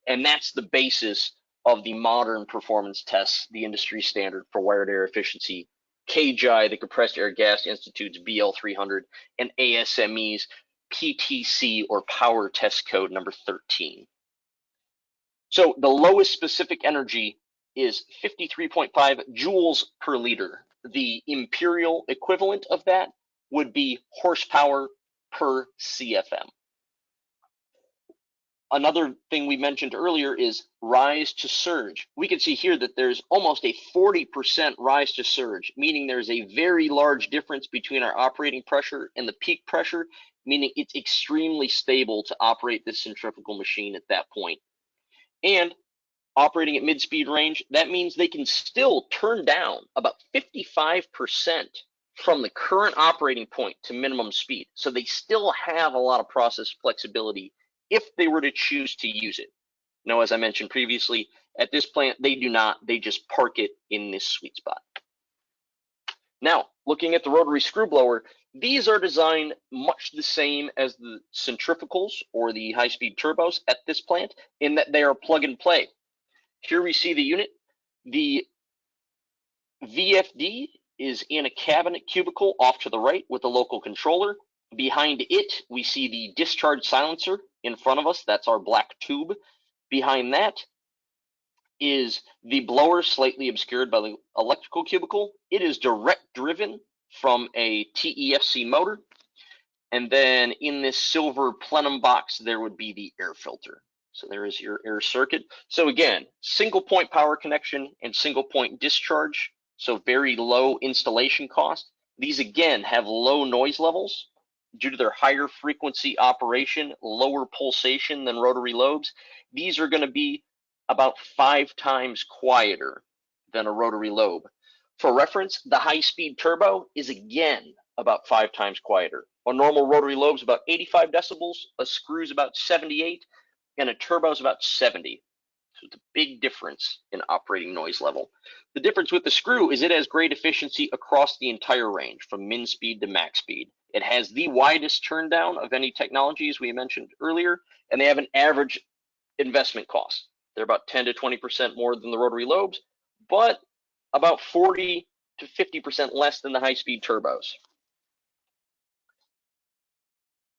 And that's the basis of the modern performance tests, the industry standard for wired air efficiency, CAGI, the Compressed Air Gas Institute's BL300, and ASME's PTC or Power Test Code number 13. So the lowest specific energy is 53.5 joules per liter. The imperial equivalent of that would be horsepower per CFM. Another thing we mentioned earlier is rise to surge. We can see here that there's almost a 40% rise to surge, meaning there's a very large difference between our operating pressure and the peak pressure, meaning it's extremely stable to operate this centrifugal machine at that point. And operating at mid-speed range, that means they can still turn down about 55% from the current operating point to minimum speed. So they still have a lot of process flexibility if they were to choose to use it. Now, as I mentioned previously, at this plant, they do not, they just park it in this sweet spot. Now, looking at the rotary screw blower, these are designed much the same as the centrifugals or the high-speed turbos at this plant in that they are plug and play. Here we see the unit. The VFD is in a cabinet cubicle off to the right with a local controller. Behind it, we see the discharge silencer in front of us. That's our black tube. Behind that is the blower, slightly obscured by the electrical cubicle. It is direct driven from a TEFC motor. And then in this silver plenum box, there would be the air filter. So there is your air circuit. So again, single point power connection and single point discharge. So very low installation cost. These again have low noise levels due to their higher frequency operation, lower pulsation than rotary lobes. These are going to be about 5 times quieter than a rotary lobe. For reference, the high-speed turbo is again about 5 times quieter. A normal rotary lobe is about 85 decibels, a screw is about 78, and a turbo is about 70. So it's a big difference in operating noise level. The difference with the screw is it has great efficiency across the entire range, from min speed to max speed. It has the widest turn down of any technologies we mentioned earlier, and they have an average investment cost. They're about 10 to 20% more than the rotary lobes, but about 40 to 50% less than the high-speed turbos.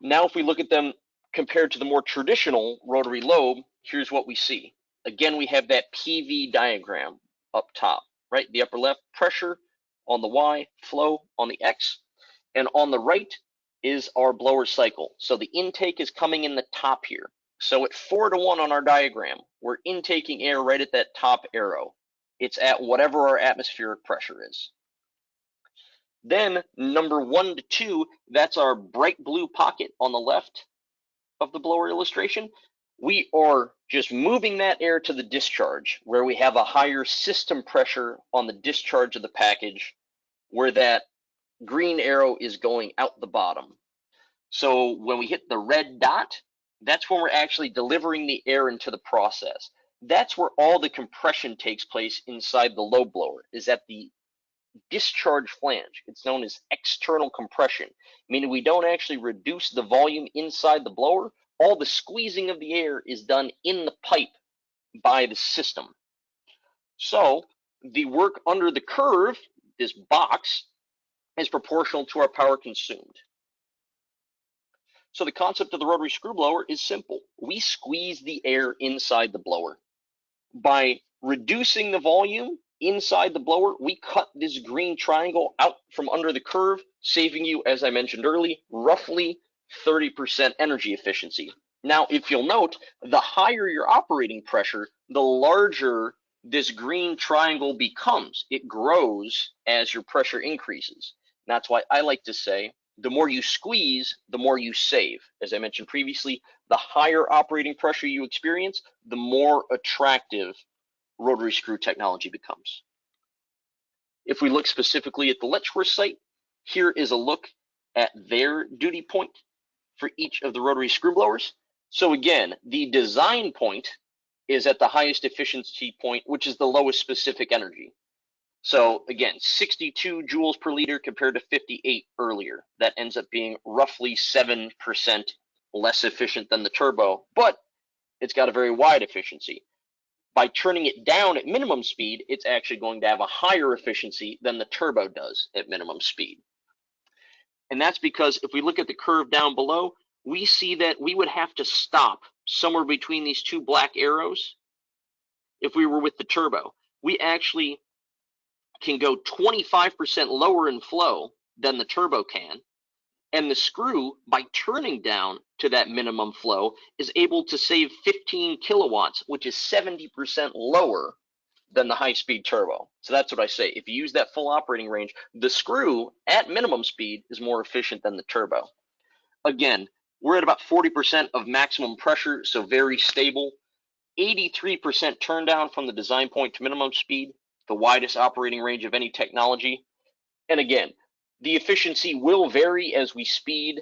Now, if we look at them compared to the more traditional rotary lobe, here's what we see. Again, we have that PV diagram up top, right? The upper left, pressure on the Y, flow on the X, and on the right is our blower cycle. So the intake is coming in the top here. So at 4 to 1 on our diagram, we're intaking air right at that top arrow. It's at whatever our atmospheric pressure is. Then number 1 to 2, that's our bright blue pocket on the left of the blower illustration. We are just moving that air to the discharge where we have a higher system pressure on the discharge of the package where that green arrow is going out the bottom. So when we hit the red dot, that's when we're actually delivering the air into the process. That's where all the compression takes place inside the lobe blower, is at the discharge flange. It's known as external compression, meaning we don't actually reduce the volume inside the blower. All the squeezing of the air is done in the pipe by the system. So the work under the curve, this box, is proportional to our power consumed. So the concept of the rotary screw blower is simple. We squeeze the air inside the blower. By reducing the volume inside the blower, we cut this green triangle out from under the curve, saving you, as I mentioned earlier, roughly 30% energy efficiency. Now, if you'll note, the higher your operating pressure, the larger this green triangle becomes. It grows as your pressure increases. That's why I like to say, the more you squeeze, the more you save. As I mentioned previously, the higher operating pressure you experience, the more attractive rotary screw technology becomes. If we look specifically at the Letchworth site, here is a look at their duty point for each of the rotary screw blowers. So again, the design point is at the highest efficiency point, which is the lowest specific energy. So again, 62 joules per liter compared to 58 earlier. That ends up being roughly 7% less efficient than the turbo, but it's got a very wide efficiency. By turning it down at minimum speed, it's actually going to have a higher efficiency than the turbo does at minimum speed. And that's because if we look at the curve down below, we see that we would have to stop somewhere between these two black arrows if we were with the turbo. We actually can go 25% lower in flow than the turbo can, and the screw, by turning down to that minimum flow, is able to save 15 kilowatts, which is 70% lower than the high-speed turbo. So that's what I say. If you use that full operating range, the screw at minimum speed is more efficient than the turbo. Again, we're at about 40% of maximum pressure, so very stable. 83% turn down from the design point to minimum speed, the widest operating range of any technology. And again, the efficiency will vary as we speed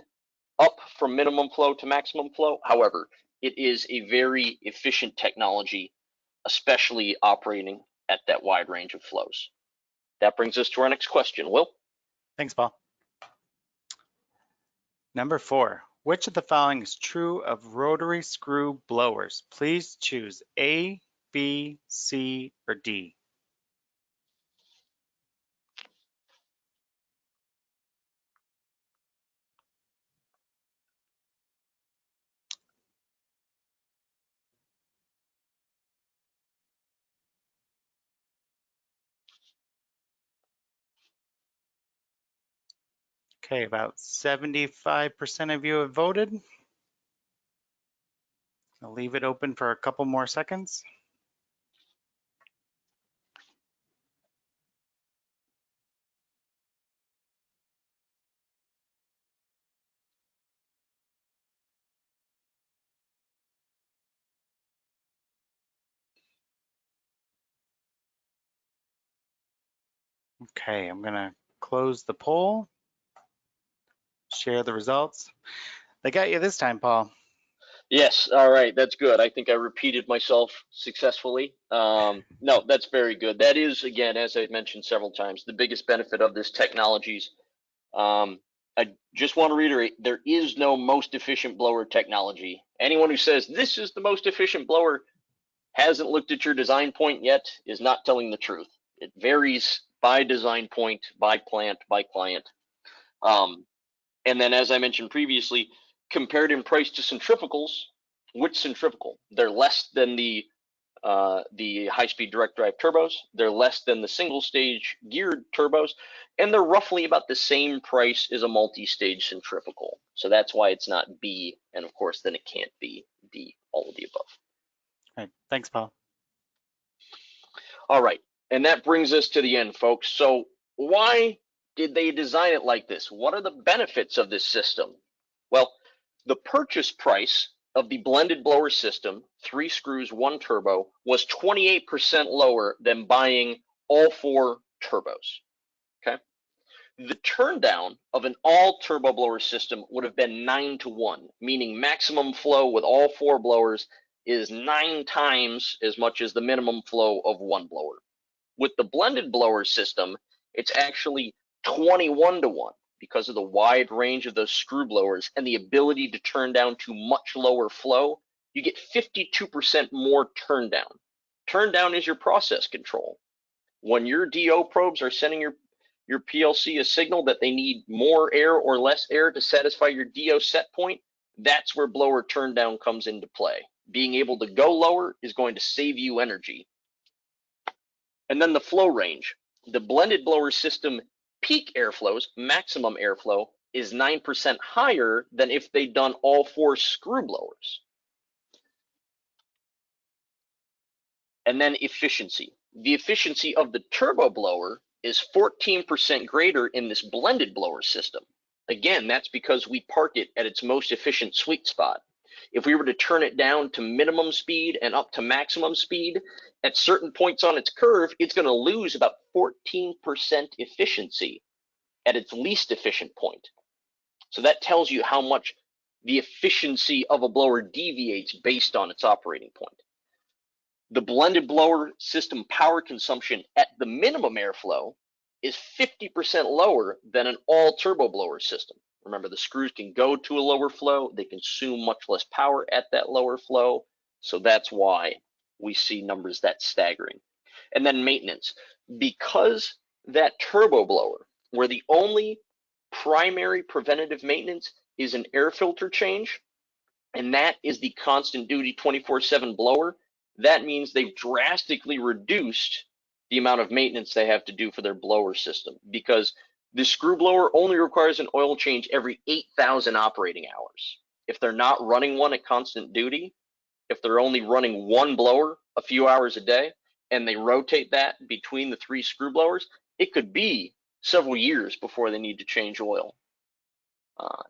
up from minimum flow to maximum flow. However, it is a very efficient technology, especially operating at that wide range of flows. That brings us to our next question. Will? Thanks, Paul. Number 4, which of the following is true of rotary screw blowers? Please choose A, B, C, or D. Okay, about 75% of you have voted. I'll leave it open for a couple more seconds. Okay, I'm gonna close the poll, share the results. They got you this time, Paul. Yes, all right, that's good. I think I repeated myself successfully. No, that's very good. That is, again, as I mentioned several times, the biggest benefit of this technologies. I just want to reiterate, there is no most efficient blower technology. Anyone who says this is the most efficient blower hasn't looked at your design point yet, is not telling the truth. It varies by design point, by plant, by client. And then, as I mentioned previously, compared in price to centrifugals, which centrifugal? They're less than the high-speed direct drive turbos. They're less than the single-stage geared turbos, and they're roughly about the same price as a multi-stage centrifugal. So that's why it's not B, and of course, then it can't be D, all of the above. All right, thanks, Paul. All right, and that brings us to the end, folks. So why did they design it like this? What are the benefits of this system? Well, the purchase price of the blended blower system, 3 screws, 1 turbo, was 28% lower than buying all 4 turbos. Okay. The turn down of an all turbo blower system would have been 9-to-1, meaning maximum flow with all 4 blowers is 9 times as much as the minimum flow of 1 blower. With the blended blower system, it's actually 21-to-1 because of the wide range of those screw blowers and the ability to turn down to much lower flow. You get 52% more turn down. Turn down is your process control. When your DO probes are sending your PLC a signal that they need more air or less air to satisfy your DO set point, that's where blower turn down comes into play. Being able to go lower is going to save you energy. And then the flow range. The blended blower system peak airflows, maximum airflow, is 9% higher than if they'd done all 4 screw blowers. And then efficiency. The efficiency of the turbo blower is 14% greater in this blended blower system. Again, that's because we park it at its most efficient sweet spot. If we were to turn it down to minimum speed and up to maximum speed, at certain points on its curve, it's going to lose about 14% efficiency at its least efficient point. So that tells you how much the efficiency of a blower deviates based on its operating point. The blended blower system power consumption at the minimum airflow is 50% lower than an all turbo blower system. Remember, the screws can go to a lower flow. They consume much less power at that lower flow. So that's why we see numbers that staggering. And then maintenance. Because that turbo blower, where the only primary preventative maintenance is an air filter change, and that is the constant duty 24/7 blower, that means they've drastically reduced the amount of maintenance they have to do for their blower system, because the screw blower only requires an oil change every 8,000 operating hours. If they're not running one at constant duty, if they're only running one blower a few hours a day, and they rotate that between the 3 screw blowers, it could be several years before they need to change oil.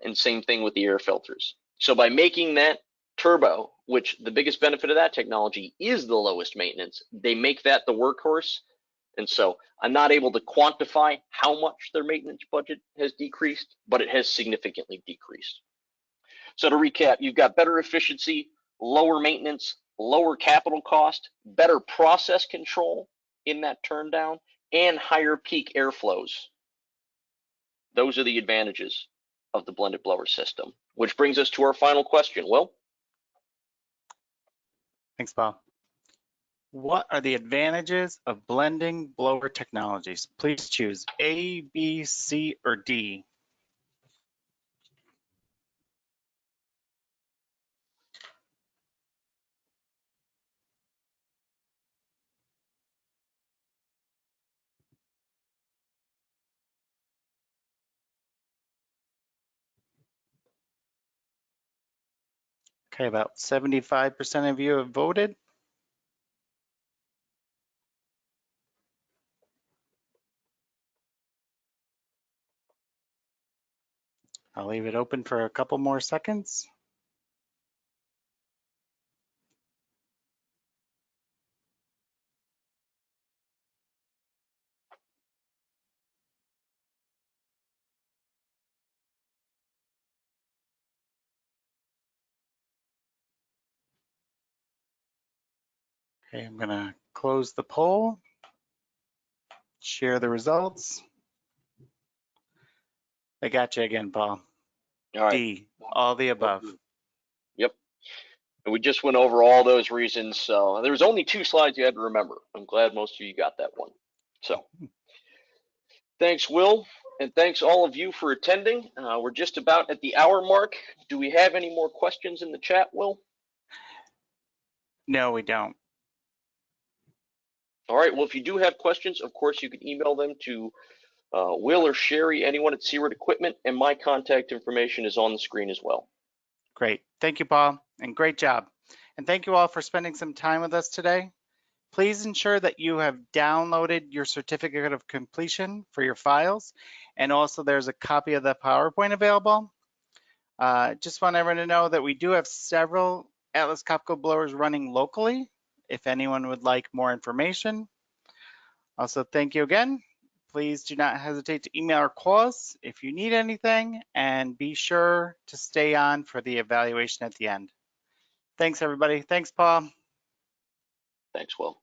And same thing with the air filters. So by making that turbo, which the biggest benefit of that technology is the lowest maintenance. They make that the workhorse. And so I'm not able to quantify how much their maintenance budget has decreased, but it has significantly decreased. So to recap, you've got better efficiency, lower maintenance, lower capital cost, better process control in that turn down, and higher peak airflows. Those are the advantages of the blended blower system, which brings us to our final question. Will? Thanks, Paul. What are the advantages of blending blower technologies? Please choose A, B, C, or D. Okay, about 75% of you have voted. I'll leave it open for a couple more seconds. Okay, I'm gonna close the poll, share the results. I got you again, Paul. All right. D, all the above. Yep. And we just went over all those reasons. So there was only 2 slides you had to remember. I'm glad most of you got that one. So thanks, Will. And thanks all of you for attending. We're just about at the hour mark. Do we have any more questions in the chat, Will? No, we don't. All right. Well, if you do have questions, of course, you can email them to Will or Sherry, anyone at Siewert Equipment, and my contact information is on the screen as well. Great. Thank you, Paul, and great job. And thank you all for spending some time with us today. Please ensure that you have downloaded your certificate of completion for your files, and also there's a copy of the PowerPoint available. Just want everyone to know that we do have several Atlas Copco blowers running locally, if anyone would like more information. Also, thank you again. Please do not hesitate to email or call us if you need anything, and be sure to stay on for the evaluation at the end. Thanks, everybody. Thanks, Paul. Thanks, Will.